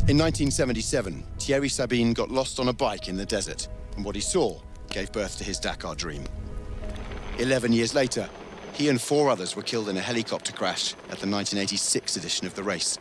In 1977, Thierry Sabine got lost on a bike in the desert, and what he saw gave birth to his Dakar dream. 11 years later, he and 4 others were killed in a helicopter crash at the 1986 edition of the race.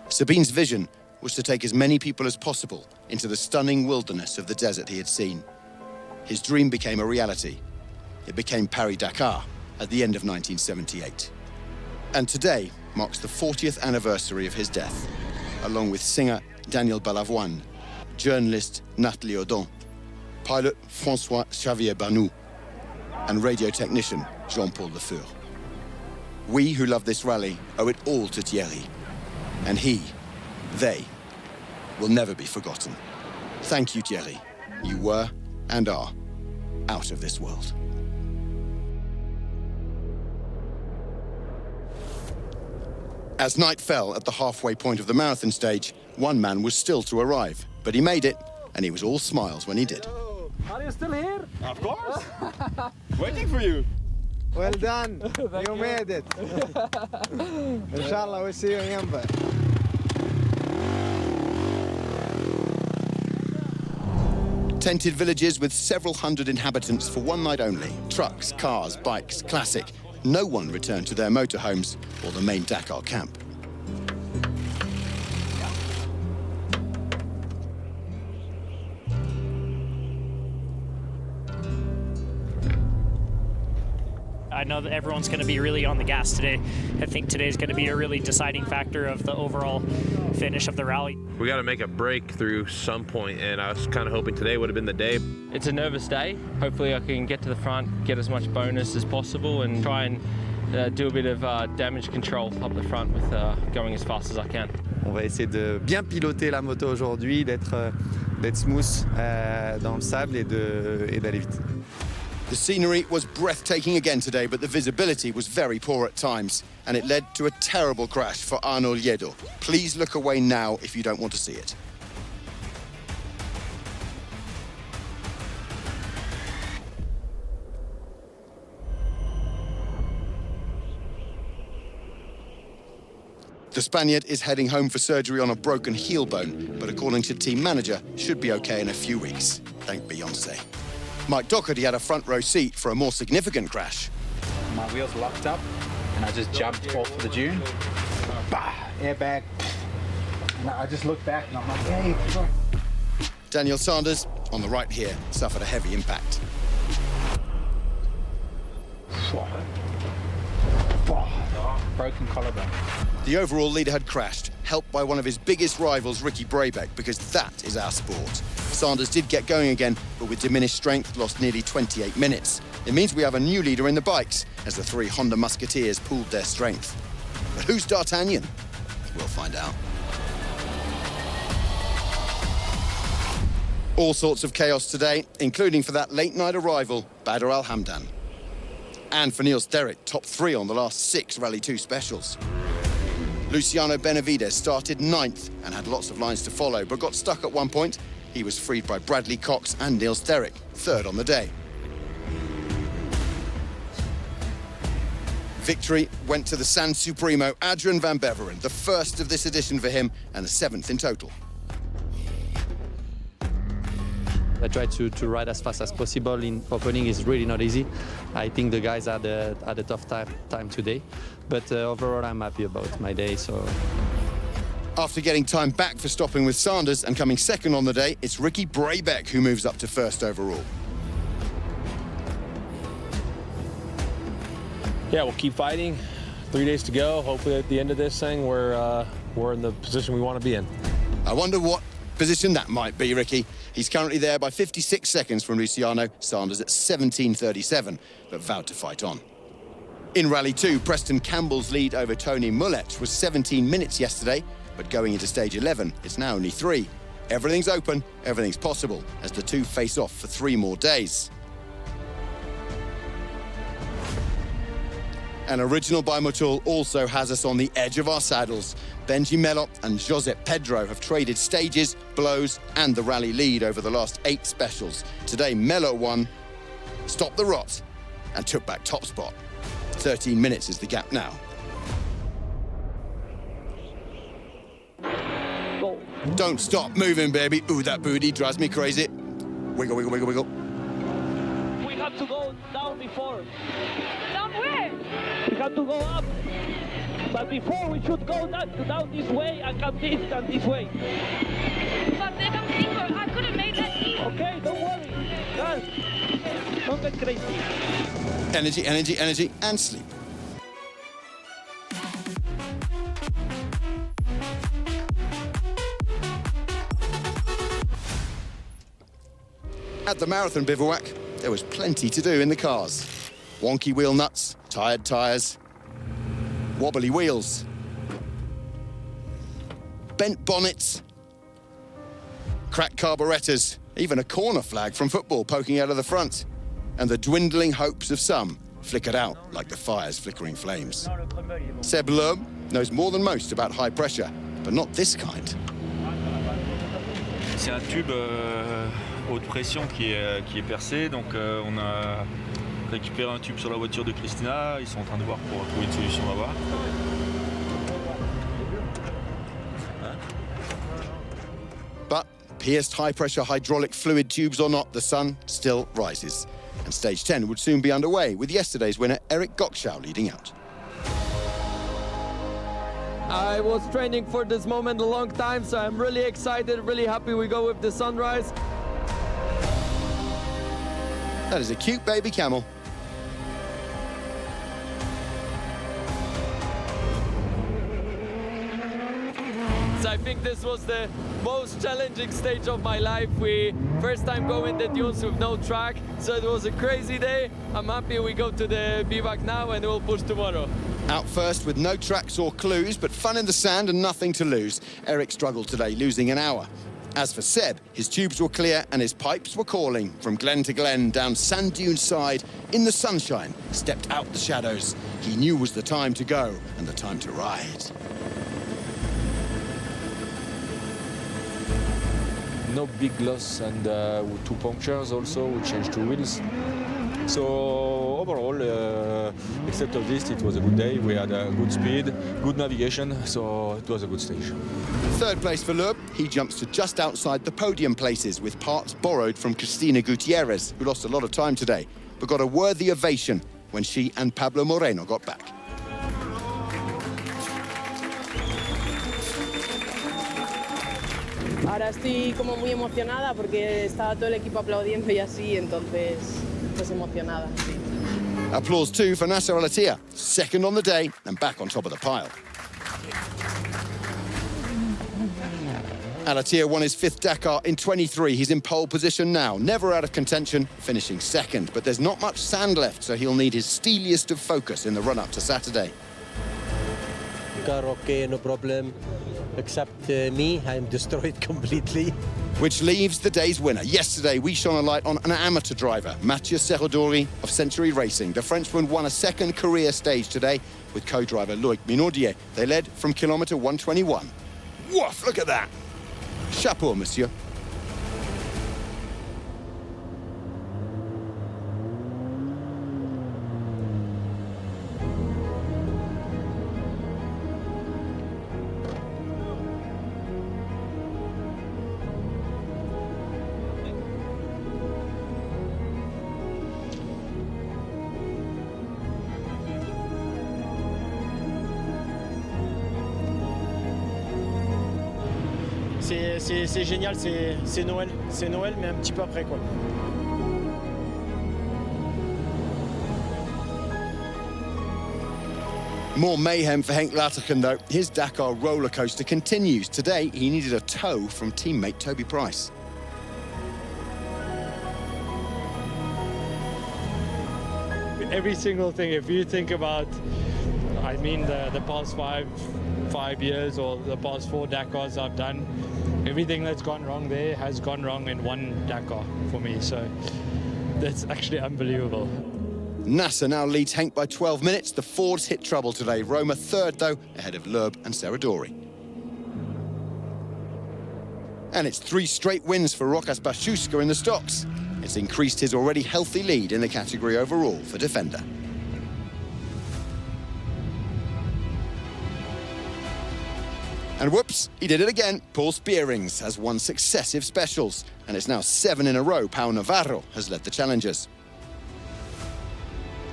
Sabine's vision was to take as many people as possible into the stunning wilderness of the desert he had seen. His dream became a reality. It became Paris-Dakar at the end of 1978. And today marks the 40th anniversary of his death, along with singer Daniel Balavoine, journalist Nathalie Audon, pilot François-Xavier Banou, and radio technician Jean-Paul Lefeur. We who love this rally owe it all to Thierry, and they, will never be forgotten. Thank you, Thierry. You were and are out of this world. As night fell at the halfway point of the marathon stage, one man was still to arrive, but he made it, and he was all smiles when he did. Hello. Are you still here? Of course. Waiting for you. Well done. You made it. Inshallah, we'll see you in Yamba. Tented villages with several hundred inhabitants for one night only. Trucks, cars, bikes, classic. No one returned to their motorhomes or the main Dakar camp. I know that everyone's going to be really on the gas today. I think today is going to be a really deciding factor of the overall finish of the rally. We got to make a break through some point, and I was kind of hoping today would have been the day. It's a nervous day. Hopefully I can get to the front, get as much bonus as possible, and try and do a bit of damage control up the front with going as fast as I can. On va essayer de bien piloter la moto aujourd'hui, d'être smooth dans le sable et d'aller vite. The scenery was breathtaking again today, but the visibility was very poor at times, and it led to a terrible crash for Arnaud Liedo. Please look away now if you don't want to see it. The Spaniard is heading home for surgery on a broken heel bone, but according to team manager, should be okay in a few weeks. Thank Beyonce. Mike Doherty had a front row seat for a more significant crash. My wheels locked up and I just jumped off the dune. Bah, airbag. And I just looked back and I'm like, hey. Daniel Sanders, on the right here, suffered a heavy impact. Broken collarbone. The overall leader had crashed, helped by one of his biggest rivals, Ricky Brabeck, because that is our sport. Sanders did get going again, but with diminished strength, lost nearly 28 minutes. It means we have a new leader in the bikes, as the 3 Honda Musketeers pooled their strength. But who's D'Artagnan? We'll find out. All sorts of chaos today, including for that late-night arrival, Badr Al-Hamdan. And for Niels Derrick, top 3 on the last 6 Rally 2 specials. Luciano Benavides started 9th and had lots of lines to follow, but got stuck at one point. He was freed by Bradley Cox and Niels Derrick, 3rd on the day. Victory went to the San Supremo, Adrian van Beveren, the first of this edition for him, and the 7th in total. I tried to ride as fast as possible. In opening is really not easy. I think the guys had a tough time today, but overall I'm happy about my day. So. After getting time back for stopping with Sanders and coming 2nd on the day, it's Ricky Brabeck who moves up to 1st overall. Yeah, we'll keep fighting. 3 days to go. Hopefully at the end of this thing, we're in the position we want to be in. I wonder what position that might be, Ricky. He's currently there by 56 seconds from Luciano, Sanders at 17:37, but vowed to fight on. In Rally 2, Preston Campbell's lead over Tony Mullet was 17 minutes yesterday, but going into stage 11, it's now only 3. Everything's open, everything's possible, as the 2 face off for 3 more days. An original by Motul also has us on the edge of our saddles. Benji Melot and Josep Pedro have traded stages, blows, and the rally lead over the last 8 specials. Today, Melot won, stopped the rot, and took back top spot. 13 minutes is the gap now. Well, Don't stop moving, baby. Ooh, that booty drives me crazy. Wiggle, wiggle, wiggle, wiggle. We have to go down before. Down where? We have to go up. But before we should go down this way and come this and this way. But then I'm deeper. I could have made that easy. Okay, don't worry. Guys, don't get crazy. Energy, energy, energy, and sleep. At the marathon bivouac, there was plenty to do in the cars. Wonky wheel nuts, tired tyres, wobbly wheels, bent bonnets, cracked carburettors, even a corner flag from football poking out of the front. And the dwindling hopes of some flickered out like the fire's flickering flames. Seb Loeb knows more than most about high pressure, but not this kind. C'est un tube haute pression qui est percé, donc on a récupéré un tube sur la voiture de Christina. Ils sont en train de voir pour trouver une solution là-bas. But pierced high-pressure hydraulic fluid tubes or not, the sun still rises. And stage 10 would soon be underway, with yesterday's winner Eric Gokschow leading out. I was training for this moment a long time, so I'm really excited, really happy we go with the sunrise. That is a cute baby camel. So I think this was the most challenging stage of my life. We first time going the dunes with no track, so it was a crazy day. I'm happy we go to the bivouac now and we'll push tomorrow. Out first with no tracks or clues, but fun in the sand and nothing to lose. Eric struggled today, losing an hour. As for Seb, his tubes were clear and his pipes were calling. From glen to glen, down sand dune side, in the sunshine, stepped out the shadows. He knew was the time to go and the time to ride. No big loss and 2 punctures also. We changed 2 wheels. So overall, except of this, it was a good day. We had a good speed, good navigation, so it was a good stage. Third place for Loeb. He jumps to just outside the podium places with parts borrowed from Cristina Gutierrez, who lost a lot of time today, but got a worthy ovation when she and Pablo Moreno got back. Ahora estoy como muy emocionada porque estaba todo el equipo aplaudiendo y así, entonces pues emocionada. Sí. Applause too for Nasser Al-Attiyah, second on the day and back on top of the pile. Al-Attiyah won his 5th Dakar in 23. He's in pole position now, never out of contention, finishing second. But there's not much sand left, so he'll need his steeliest of focus in the run-up to Saturday. Car okay, no problem. Except me, I'm destroyed completely. Which leaves the day's winner. Yesterday, we shone a light on an amateur driver, Mathieu Serradori of Century Racing. The Frenchman won a second career stage today with co-driver Loic Minaudier. They led from kilometre 121. Woof, look at that. Chapeau, monsieur. C'est génial, c'est Noël. C'est Noël, mais un petit peu après, quoi. More mayhem for Henk Laterken, though. His Dakar roller coaster continues. Today, he needed a tow from teammate Toby Price. Every single thing, if you think about, I mean, the past five years or the past 4 Dakars I've done, everything that's gone wrong there has gone wrong in one Dakar for me. So that's actually unbelievable. Nasser now leads Henk by 12 minutes. The Fords hit trouble today. Roma third, though, ahead of Loeb and Serradori. And it's 3 straight wins for Rokas Baszuska in the stocks. It's increased his already healthy lead in the category overall for defender. And whoops, he did it again. Paul Spearings has won successive specials, and it's now 7 in a row Pau Navarro has led the challengers.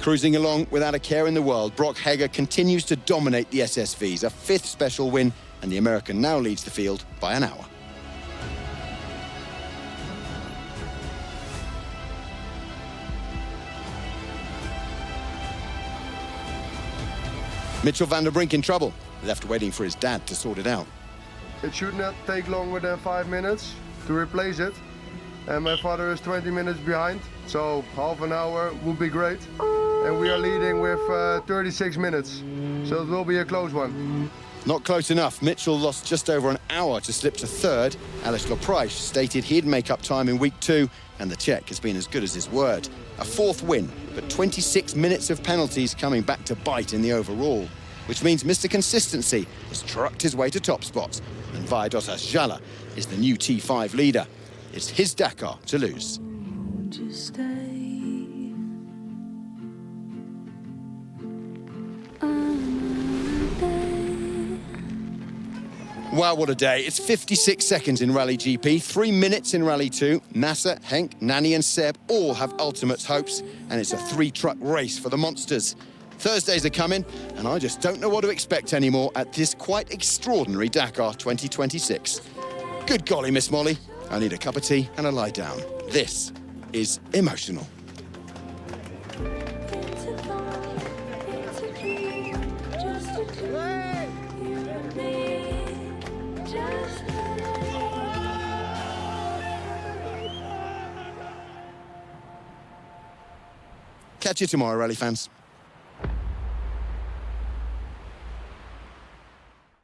Cruising along without a care in the world, Brock Hager continues to dominate the SSVs, a 5th special win, and the American now leads the field by an hour. Mitchell van der Brink in trouble, left waiting for his dad to sort it out. It should not take longer than 5 minutes to replace it. And my father is 20 minutes behind, so half an hour would be great. And we are leading with 36 minutes, so it will be a close one. Not close enough. Mitchell lost just over an hour to slip to 3rd. Alex Lopreich stated he'd make up time in week 2, and the Czech has been as good as his word. A 4th win, but 26 minutes of penalties coming back to bite in the overall, which means Mr. Consistency has trucked his way to top spot, and Vaidotas Jala is the new T5 leader. It's his Dakar to lose. Wow, what a day. It's 56 seconds in Rally GP, 3 minutes in Rally 2. Nasser, Henk, Nani and Seb all have ultimate hopes, and it's a 3-truck race for the monsters. Thursdays are coming, and I just don't know what to expect anymore at this quite extraordinary Dakar 2026. Good golly, Miss Molly. I need a cup of tea and a lie down. This is emotional. Catch you tomorrow, rally fans.